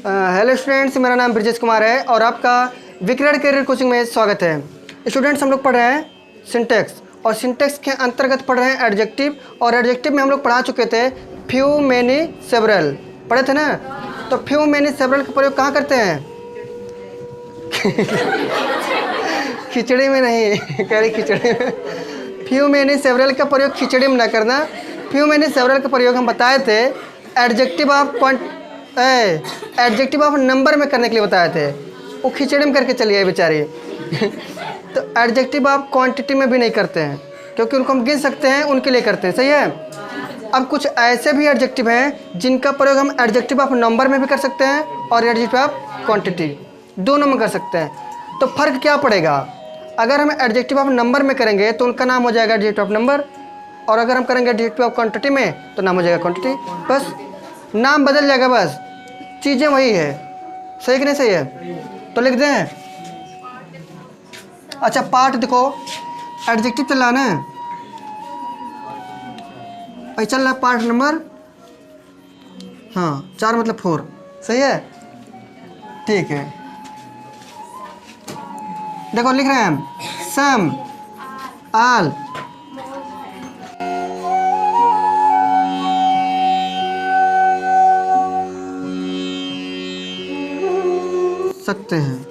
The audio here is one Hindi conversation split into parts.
हेलो स्टूडेंट्स, मेरा नाम ब्रजेश कुमार है और आपका विक्रय करियर कोचिंग में स्वागत है। स्टूडेंट्स, हम लोग पढ़ रहे हैं सिंटेक्स और सिंटेक्स के अंतर्गत पढ़ रहे हैं एडजेक्टिव। और एडजेक्टिव में हम लोग पढ़ा चुके थे फ्यू, मैनी, सेवरल पढ़े थे ना। तो फ्यू, मैनी, सेवरल का प्रयोग कहाँ करते हैं? खिचड़ी में नहीं, कह रही खिचड़ी में। फ्यू, मैनी, सेवरल का प्रयोग खिचड़ी में ना करना। फ्यू, मैनी, सेवरल का प्रयोग हम बताए थे एडजेक्टिव ऑफ नंबर में करने के लिए बताए थे। वो खिचड़ी में करके चली गई बेचारी। तो एडजेक्टिव ऑफ क्वांटिटी में भी नहीं करते हैं, क्योंकि उनको हम गिन सकते हैं, उनके लिए करते हैं। सही है। अब कुछ ऐसे भी एडजेक्टिव हैं जिनका प्रयोग हम एडजेक्टिव ऑफ नंबर में भी कर सकते हैं और एडजेक्टिव ऑफ क्वांटिटी दोनों में कर सकते हैं। तो फर्क क्या पड़ेगा? अगर हम एडजेक्टिव ऑफ नंबर में करेंगे तो उनका नाम हो जाएगा एडजेक्टिव ऑफ नंबर, और अगर हम करेंगे एडजेक्टिव ऑफ क्वांटिटी में तो नाम हो जाएगा क्वांटिटी। बस नाम बदल जाएगा, बस चीज़ें वही है। सही कि नहीं सही है? तो लिख दें। अच्छा, पार्ट देखो, एडजेक्टिव चल रहा है ना, भाई चल रहा है पार्ट नंबर 4 मतलब 4। सही है, ठीक है। देखो लिख रहे हैं हम सम, आल, सकते हैं।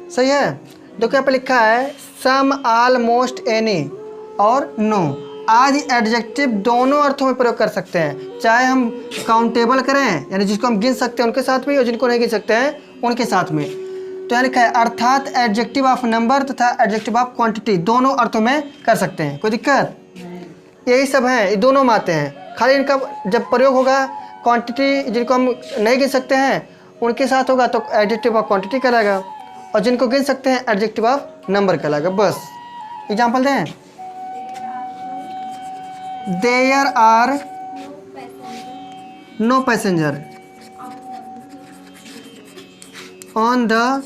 सही है। देखो यहाँ पे लिखा है सम, आल, मोस्ट, एनी और नो। आज एडजेक्टिव दोनों अर्थों में प्रयोग कर सकते हैं, चाहे हम काउंटेबल करें यानी जिसको हम गिन सकते हैं उनके साथ में, और जिनको नहीं गिन सकते हैं उनके साथ में। तो यहाँ लिखा है अर्थात एडजेक्टिव ऑफ नंबर तथा एडजेक्टिव ऑफ क्वांटिटी दोनों अर्थों में कर सकते हैं। कोई दिक्कत? यही सब है, ये दोनों में आते हैं। खाली इनका जब प्रयोग होगा क्वांटिटी, जिनको हम नहीं गिन सकते हैं उनके साथ होगा तो एडजेक्टिव ऑफ क्वांटिटी कहलाएगा, और जिनको गिन सकते हैं एडजेक्टिव ऑफ नंबर कहलाएगा। बस एग्जाम्पल दें। There are no passenger on the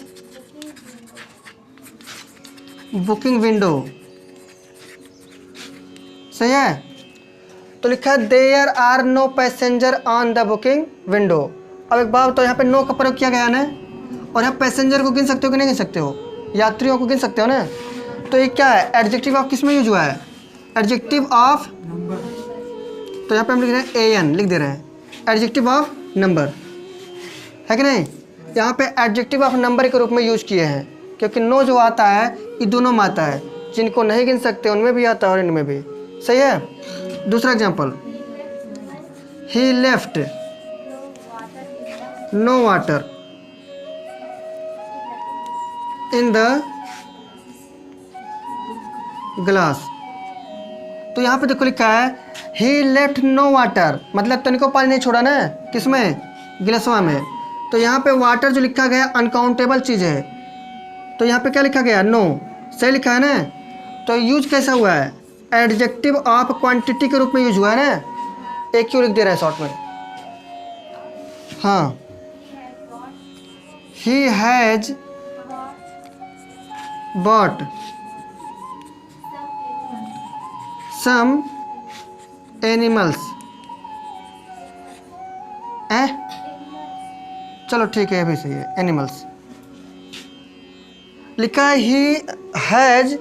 booking window. सही है। तो लिखा है there are no passenger on the booking window. अब एक बात, तो यहाँ पे नो का प्रयोग किया गया ना, और यहाँ पैसेंजर को गिन सकते हो कि नहीं गिन सकते हो? यात्रियों को गिन सकते हो ना। तो ये क्या है? एडजेक्टिव ऑफ किस में यूज हुआ है? Adjective of number. तो यहाँ पे हम लिख रहे हैं एन, लिख दे रहे हैं एडजेक्टिव ऑफ नंबर, है कि नहीं? यहाँ पे एडजेक्टिव ऑफ नंबर के रूप में यूज किए हैं, क्योंकि नो जो आता है ये दोनों में आता है, जिनको नहीं गिन सकते उनमें भी आता है और इनमें भी। सही है। दूसरा example, he left no water in the glass. तो यहाँ पे देखो लिखा है ही लेफ्ट नो वाटर, मतलब तनिको पानी नहीं छोड़ा ना, किसमें? गिलासवा में। तो यहाँ पे वाटर जो लिखा गया अनकाउंटेबल चीज़ है, तो यहाँ पे क्या लिखा गया? नो। सही लिखा है ना। तो यूज कैसा हुआ है? एडजेक्टिव ऑफ क्वांटिटी के रूप में यूज हुआ है ना। एक क्यों लिख दे रहा है शॉर्ट में। हाँ, he has bought some animals. चलो ठीक है, ये भी सही है, एनिमल्स। लिखा है he has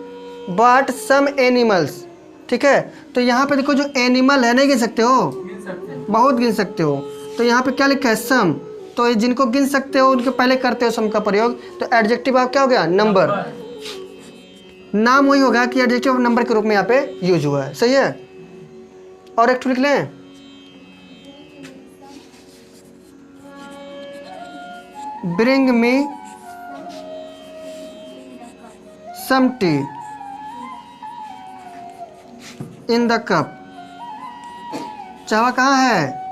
bought some animals. ठीक है। तो यहाँ पे देखो जो एनिमल है नहीं गिन सकते हो, बहुत गिन सकते हो। तो यहाँ पे क्या लिखा है? सम। तो ये जिनको गिन सकते हो उनके पहले करते हो सम का प्रयोग। तो एडजेक्टिव ऑफ क्या हो गया? नंबर। नाम वही होगा कि एडजेक्टिव ऑफ नंबर के रूप में यहाँ पे यूज हुआ है। सही है। और एक लिख लें, bring me some tea in the cup. चावा कहाँ है?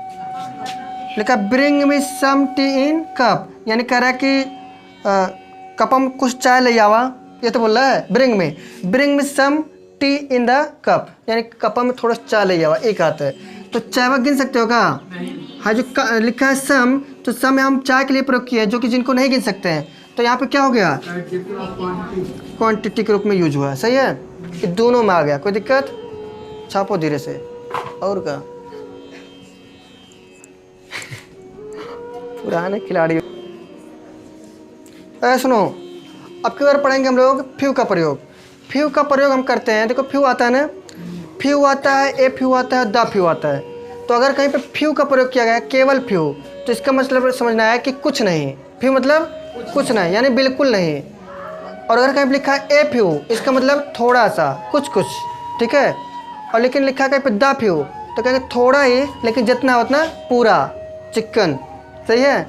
लिखा bring me some tea in cup, यानी कह रहा है कि कप में कुछ चाय ले आवा। ये तो बोल रहा है bring me some tea in the cup, यानी कप में थोड़ा चाय ले आवा, एक आता है। तो चाय गिन सकते हो क्या? हाँ, जो लिखा है सम, तो सम में हम चाय के लिए प्रयोग किया है, जो कि जिनको नहीं गिन सकते हैं। तो यहाँ पे क्या हो गया? क्वांटिटी के रूप में यूज हुआ है। सही है। ये दोनों में आ गया। कोई दिक्कत? छापो धीरे से। और क्या पुराने खिलाड़ी। सुनो, अब की बार पढ़ेंगे हम लोग फ्यू का प्रयोग। फ्यू का प्रयोग हम करते हैं, देखो फ्यू आता है ना, फ्यू आता है, ए फ्यू आता है, द फ्यू आता है। तो अगर कहीं पे फ्यू का प्रयोग किया गया है, केवल फ्यू, तो इसका मतलब समझना है कि कुछ नहीं। फ्यू मतलब कुछ नहीं, यानी बिल्कुल नहीं। और अगर कहीं पे लिखा है ए फ्यू, इसका मतलब थोड़ा सा, कुछ कुछ, ठीक है। और लेकिन लिखा है कहीं पे द फ्यू, तो कहेंगे थोड़ा ही, लेकिन जितना उतना पूरा, चिकन, सही है।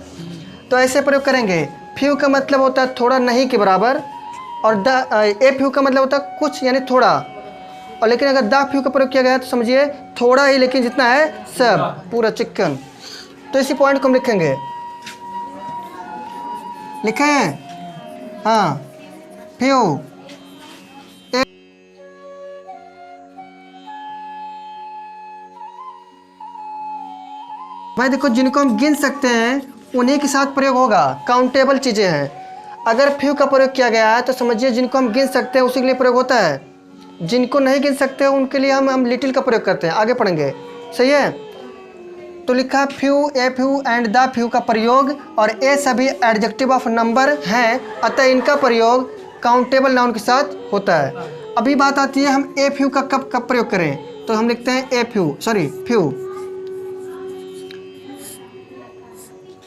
तो ऐसे प्रयोग करेंगे। फ्यू का मतलब होता है थोड़ा नहीं के बराबर, और ए फ्यू का मतलब होता है कुछ यानी थोड़ा। और लेकिन अगर द फ्यू का प्रयोग किया गया तो समझिए थोड़ा ही, लेकिन जितना है सब, पूरा चिकन। तो इसी पॉइंट को हम लिखेंगे, लिखे हैं, हाँ, फ्यू। भाई देखो, जिनको हम गिन सकते हैं उन्हीं के साथ प्रयोग होगा, काउंटेबल चीज़ें हैं। अगर फ्यू का प्रयोग किया गया है तो समझिए जिनको हम गिन सकते हैं उसी के लिए प्रयोग होता है। जिनको नहीं गिन सकते उनके लिए हम लिटिल का प्रयोग करते हैं, आगे पढ़ेंगे, सही है। तो लिखा few, a few and the few का प्रयोग, और ए सभी एडजेक्टिव ऑफ नंबर हैं, अतः इनका प्रयोग काउंटेबल नाउन के साथ होता है। अभी बात आती है हम ए फ्यू का कब कब प्रयोग करें, तो हम लिखते हैं ए फ्यू, सॉरी फ्यू।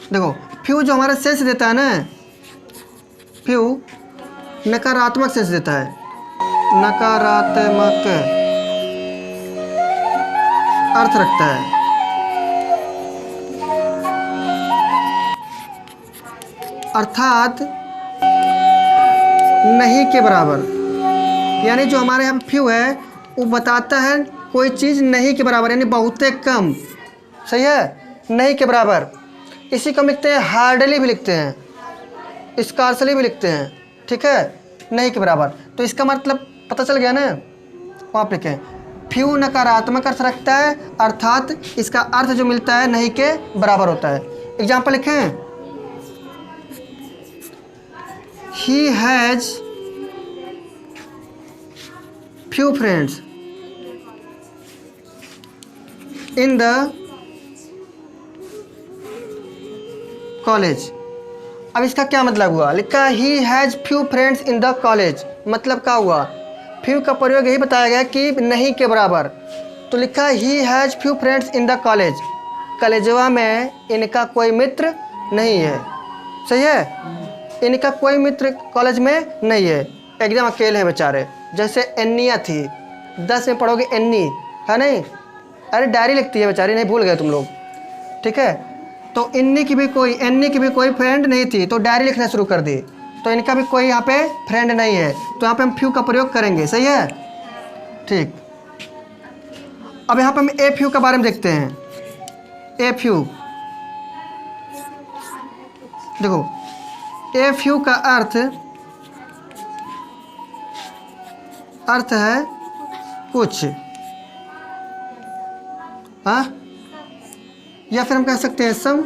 देखो फ्यू जो हमारा सेंस देता है ना, फ्यू नकारात्मक सेंस देता है, नकारात्मक अर्थ रखता है। अर्थात नहीं के बराबर, यानी जो हमारे यहाँ फ्यू है वो बताता है कोई चीज़ नहीं के बराबर, यानी बहुत कम, सही है, नहीं के बराबर। इसी को हम लिखते हैं हार्डली भी लिखते हैं, स्कार्सली भी लिखते हैं, ठीक है, नहीं के बराबर। तो इसका मतलब पता चल गया ना, वहाँ लिखें फ्यू नकारात्मक अर्थ रखता है, अर्थात इसका अर्थ जो मिलता है नहीं के बराबर होता है। एग्जाम्पल लिखें, ही has few friends in the college. अब इसका क्या मतलब हुआ, लिखा ही has few friends in the college, मतलब क्या हुआ, फ्यू का प्रयोग यही बताया गया कि नहीं के बराबर। तो लिखा ही has few friends in the college, कॉलेजवा में इनका कोई मित्र नहीं है, सही है, इनका कोई मित्र कॉलेज में नहीं है, एकदम अकेले हैं बेचारे। जैसे एन्निया थी, 10 में पढ़ोगे एन्नी, है नहीं, अरे डायरी लिखती है बेचारी, नहीं भूल गए तुम लोग, ठीक है। तो एन्नी की भी कोई फ्रेंड नहीं थी, तो डायरी लिखना शुरू कर दी, तो इनका भी कोई यहाँ पे फ्रेंड नहीं है, तो यहाँ पे हम फ्यू का प्रयोग करेंगे, सही है, ठीक। अब यहाँ पे हम ए फ्यू के बारे में देखते हैं। ए फ्यू, देखो ए फ्यू का अर्थ है कुछ, हाँ, या फिर हम कह सकते हैं सम,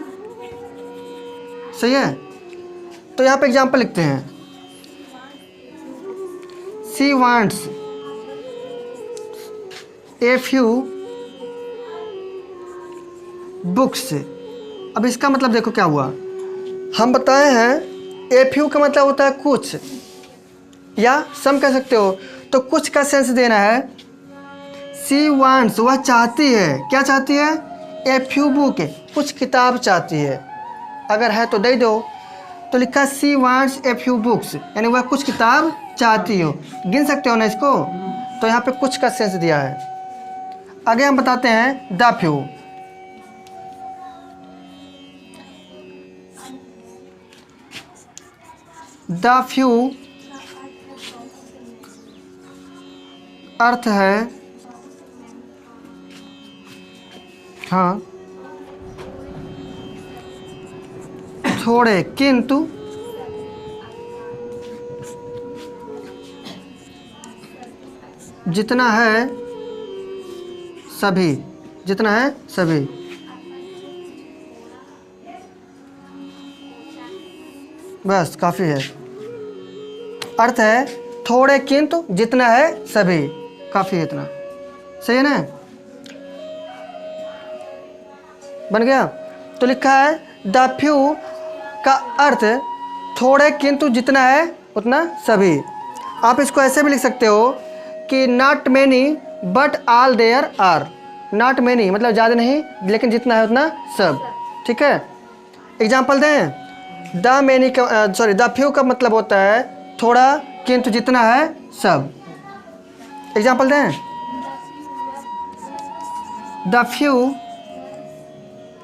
सही है। तो यहाँ पे एग्जाम्पल लिखते हैं, सी वांट्स ए फ्यू बुक्स। अब इसका मतलब देखो क्या हुआ, हम बताए हैं ए फ्यू का मतलब होता है कुछ, या सम कह सकते हो, तो कुछ का सेंस देना है। सी वांट्स, वह चाहती है, क्या चाहती है, ए फ्यू बुक, कुछ किताब चाहती है, अगर है तो दे दो। तो लिखा सी वांट्स ए फ्यू बुक्स, यानी वह कुछ किताब चाहती हो, गिन सकते हो ना इसको, तो यहाँ पे कुछ का सेंस दिया है। आगे हम बताते हैं द फ्यू। द फ्यू अर्थ है, हाँ, थोड़े, किंतु जितना है सभी, जितना है सभी, बस काफ़ी है। अर्थ है थोड़े किंतु जितना है सभी, काफ़ी है इतना, सही है ना, बन गया। तो लिखा है द फ्यू का अर्थ थोड़े किंतु जितना है उतना सभी। आप इसको ऐसे भी लिख सकते हो कि not many but all there are. Not many मतलब ज़्यादा नहीं लेकिन जितना है उतना सब। ठीक है, एग्जाम्पल दें। द फ्यू का मतलब होता है थोड़ा किंतु जितना है सब। एग्जाम्पल दें। The few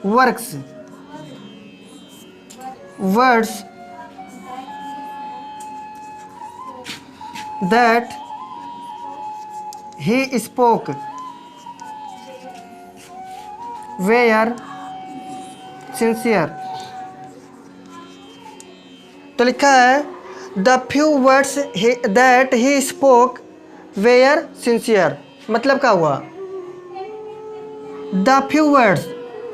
words that he spoke were sincere। तो लिखा है the few words that he spoke were sincere. मतलब क्या हुआ, the few words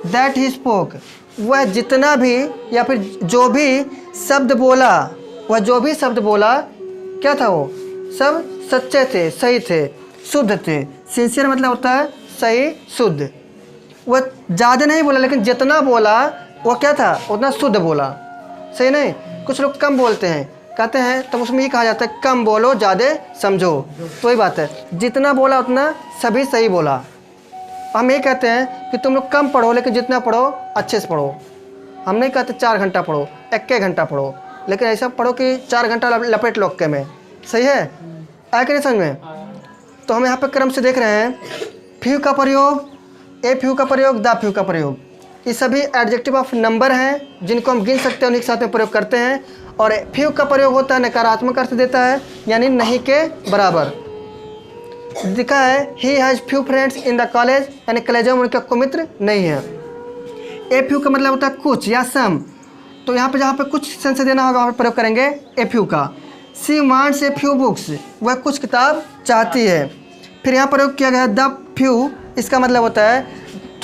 that he spoke, वह जितना भी या फिर जो भी शब्द बोला, वह जो भी शब्द बोला क्या था, वो सब सच्चे थे, सही थे, शुद्ध थे। सिंसियर मतलब होता है सही, शुद्ध। वह ज़्यादा नहीं बोला लेकिन जितना बोला वो क्या था, उतना शुद्ध बोला। सही नहीं, कुछ लोग कम बोलते हैं, कहते हैं तो उसमें ये कहा जाता है कम बोलो ज़्यादा समझो। तो वही बात है, जितना बोला उतना सभी सही बोला। हम ये कहते हैं कि तुम लोग कम पढ़ो लेकिन जितना पढ़ो अच्छे से पढ़ो। हम नहीं कहते 4 घंटा पढ़ो, 1 घंटा पढ़ो, लेकिन ऐसा पढ़ो कि 4 घंटा लपेट लो के में। सही है, आया कि नहीं समझ में। तो हम यहाँ पे क्रम से देख रहे हैं फ्यू का प्रयोग, ए फ्यू का प्रयोग, द फ्यू का प्रयोग। ये सभी एडजेक्टिव ऑफ नंबर हैं जिनको हम गिन सकते हैं, उन्हीं के साथ में प्रयोग करते हैं। और फ्यू का प्रयोग होता है नकारात्मक अर्थ देता है, यानी नहीं के बराबर। लिखा है ही has few friends in the college, यानी कॉलेजों में उनका कोई मित्र नहीं है। ए फ्यू का मतलब होता है कुछ या सम। तो यहाँ पे जहाँ पे कुछ सेंस देना होगा वहाँ पे प्रयोग करेंगे ए फ्यू का। सी वांट्स ए फ्यू बुक्स, वह कुछ किताब चाहती है। फिर यहाँ प्रयोग किया गया द फ्यू, इसका मतलब होता है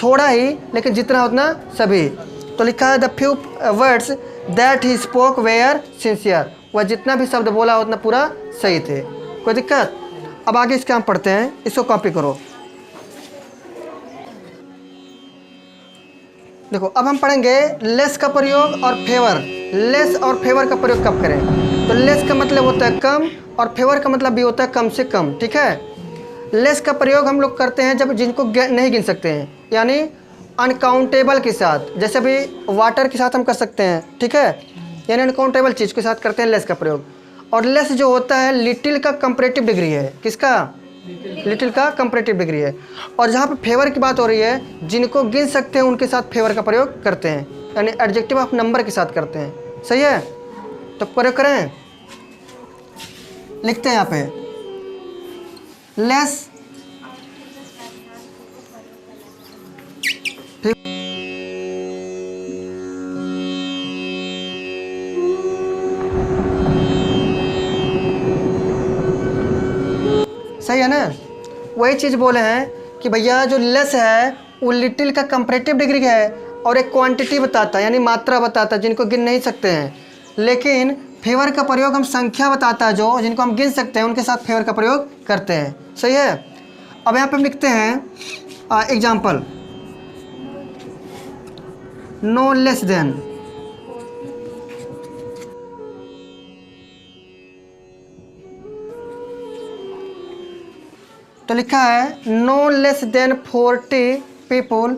थोड़ा ही लेकिन जितना उतना सभी। तो लिखा है the few words that he spoke were sincere, वह जितना भी शब्द बोला उतना पूरा सही थे। कोई दिक्कत। अब आगे इसके हम पढ़ते हैं, इसको कॉपी करो। देखो अब हम पढ़ेंगे लेस का प्रयोग और फेवर। लेस और फेवर का प्रयोग कब करें, तो लेस का मतलब होता है कम और फेवर का मतलब भी होता है कम से कम। ठीक है, लेस का प्रयोग हम लोग करते हैं जब जिनको नहीं गिन सकते हैं, यानी अनकाउंटेबल के साथ। जैसे अभी वाटर के साथ हम कर सकते हैं, ठीक है, यानी अनकाउंटेबल चीज़ के साथ करते हैं लेस का प्रयोग। और लेस जो होता है लिटिल का कंपैरेटिव डिग्री है। किसका, लिटिल का कंपैरेटिव डिग्री है। और जहाँ पे फेवर की बात हो रही है, जिनको गिन सकते हैं उनके साथ फेवर का प्रयोग करते हैं, यानी एडजेक्टिव ऑफ नंबर के साथ करते हैं। सही है, तो प्रयोग करें। लिखते हैं यहाँ पे लेस सही है ना। वही चीज़ बोले हैं कि भैया जो लेस है वो लिटिल का कंपैरेटिव डिग्री है और एक क्वांटिटी बताता है, यानी मात्रा बताता है जिनको गिन नहीं सकते हैं। लेकिन फेवर का प्रयोग हम संख्या बताता है, जो जिनको हम गिन सकते हैं उनके साथ फेवर का प्रयोग करते हैं। सही है। अब यहाँ पे हम लिखते हैं एग्जाम्पल, नो लेस देन। तो लिखा है no less than 40 people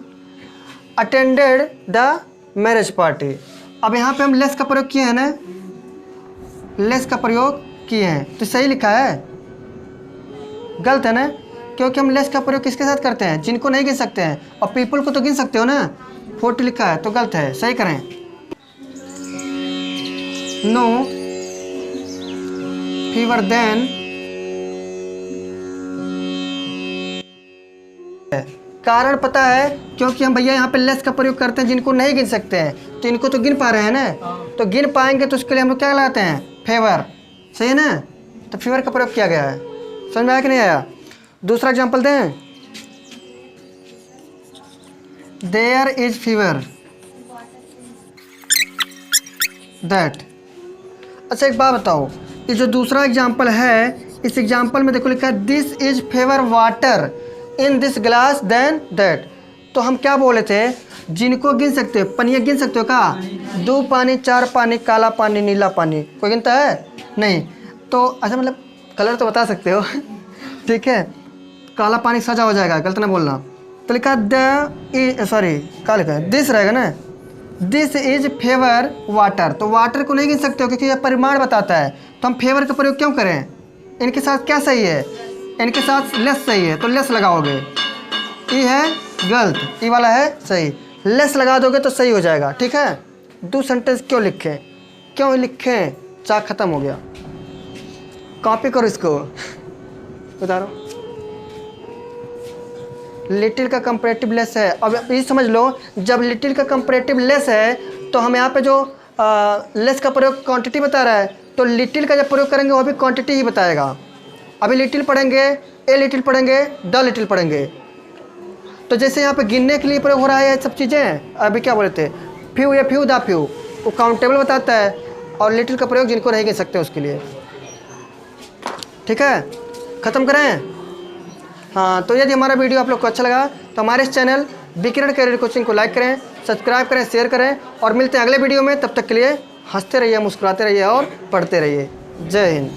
attended the marriage party. अब यहाँ पे हम लेस का प्रयोग किए हैं ना, लेस का प्रयोग किए हैं, तो सही लिखा है, गलत है ना, क्योंकि हम लेस का प्रयोग किसके साथ करते हैं, जिनको नहीं गिन सकते हैं, और पीपल को तो गिन सकते हो ना। 40 लिखा है तो गलत है, सही करें। नो फीवर देन, कारण पता है क्योंकि हम भैया यहाँ पे लेस का प्रयोग करते हैं जिनको नहीं गिन सकते हैं, तो इनको तो गिन पा रहे हैं ना, तो गिन पाएंगे तो उसके लिए हम लोग क्या लगाते हैं, फेवर। सही है ना, तो फेवर का प्रयोग किया गया है। समझ में आया कि नहीं आया। दूसरा एग्जांपल दें, देयर इज फीवर दैट। अच्छा एक बात बताओ, ये जो दूसरा एग्जांपल है, इस एग्जांपल में देखो लिखा है this is fewer water in this glass than that. तो हम क्या बोले थे, जिनको गिन सकते हो, पनिया गिन सकते हो का? 2 पानी, 4 पानी, काला पानी, नीला पानी, कोई गिनता है? नहीं। तो अच्छा मतलब कलर तो बता सकते हो ठीक है। काला पानी सजा हो जाएगा, गलत ना बोलना। तो लिखा सॉरी क्या लिखा है, दिस रहेगा ना, दिस इज फेवर वाटर। तो वाटर को नहीं गिन सकते हो क्योंकि यह परिमाण बताता है, तो हम फेवर का प्रयोग क्यों करें? इनके साथ क्या सही है? इनके साथ लेस सही है, तो लेस लगाओगे। ई है गलत, ई वाला है सही, लेस लगा दोगे तो सही हो जाएगा। ठीक है। 2 सेंटेंस क्यों लिखें, क्यों लिखें? चाक खत्म हो गया, कॉपी करो इसको उतारो। लिटिल का कंपैरेटिव लेस है। अब ये समझ लो, जब लिटिल का कंपैरेटिव लेस है तो हम यहाँ पे जो लेस का प्रयोग क्वांटिटी बता रहा है, तो लिटिल का जब प्रयोग करेंगे वो भी क्वांटिटी ही बताएगा। अभी लिटिल पढ़ेंगे, ए लिटिल पढ़ेंगे, द लिटिल पढ़ेंगे, तो जैसे यहाँ पे गिनने के लिए प्रयोग हो रहा है ये सब चीज़ें। अभी क्या बोले थे, फ्यू या फ्यू द फ्यू, वो काउंटेबल बताता है, और लिटिल का प्रयोग जिनको नहीं गिन सकते उसके लिए। ठीक है, ख़त्म करें? हाँ, तो यदि हमारा वीडियो आप लोग को अच्छा लगा तो हमारे इस चैनल विकिरण करियर कोचिंग को लाइक करें, सब्सक्राइब करें, शेयर करें, और मिलते हैं अगले वीडियो में। तब तक के लिए हंसते रहिए, मुस्कुराते रहिए और पढ़ते रहिए। जय हिंद।